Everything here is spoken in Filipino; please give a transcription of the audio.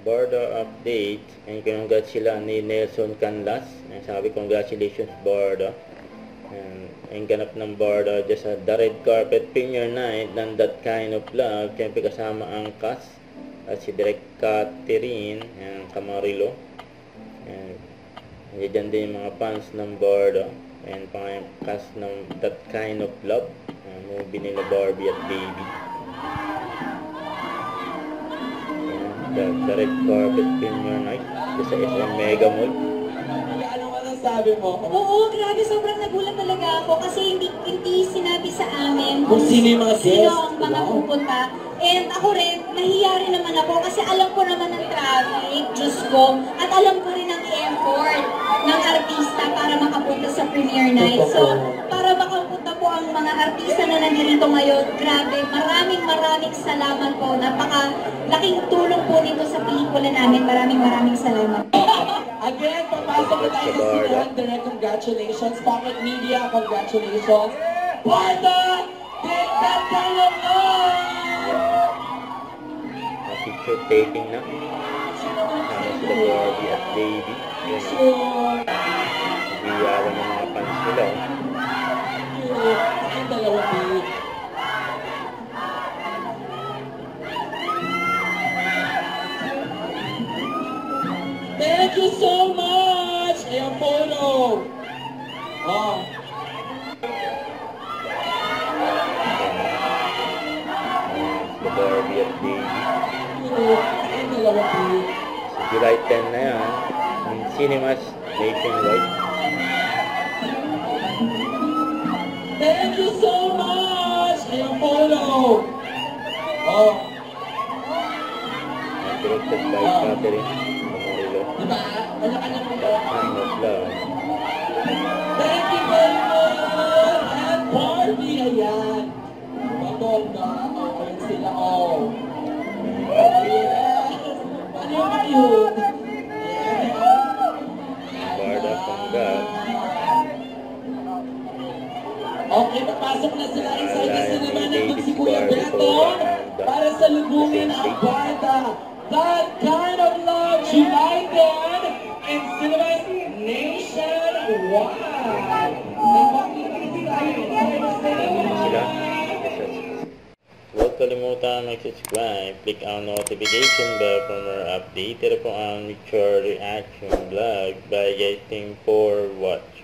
Border update. And congrats sila ni Nelson Canlas. And sabi, congratulations Border. And ganap ng Border dyan sa The Red Carpet Premiere Night ng That Kind of Love. Siyempre kasama ang cast at si Direk Catherine and Camarilo. And nandiyan din yung mga fans ng Border. And pang cast ng That Kind of Love. Movie nila Barbie at Baby. The Red Carpet Premiere Night sa SM Mega Mall. Ano masasabi mo? Oo, grabe, sobrang nagulat talaga ako kasi hindi sinabi sa amin Kung sino yung mga guest. sino ang mga pupunta. And ako rin, nahiya rin naman ako kasi alam ko naman ang traffic, Diyos ko, at alam ko rin ang effort ng artista para makapunta sa premiere night. So, para makapunta po ang mga artista na nandito ngayon, grabe, maraming salamat po. Napaka-laking tulong po dito sa pelikula namin. Maraming salamat. Again, papasok na tayo sa sinuhan. Direct congratulations. Pocket Media, congratulations. Barda! That Kind of Love! Picture taking na. Kasama sila Barbie at Baby. Biyawan ng mga fans nila. Ang dalawa big. Thank you so much! Ayan photo! Oh. Sila Barbie at Baby. Ang dalawa big. Sa July 10 na yan. Ang cinemas nationwide. Thank you so much! Ayan photo! Oh. Directed by Catherine Camarilo. Diba? Kanya-kanya po ito. Kind of Love. Thank you very much! And Barbie, ayan. Maganda. Oh, ayan sila, oh. Oh, yes! Ano yung cute? Yes! Barda, congrats. Okay, papasok na sila inside the cinema. Nandun si Kuya Beto para salubungin ang Barda. That Kind of Love, July 10 in cinemas nationwide. Sila. Huwag kalimutan mag-subscribe, click ang notification bell for more update. Ito po ang mature reaction vlog by guys. Thank for watch.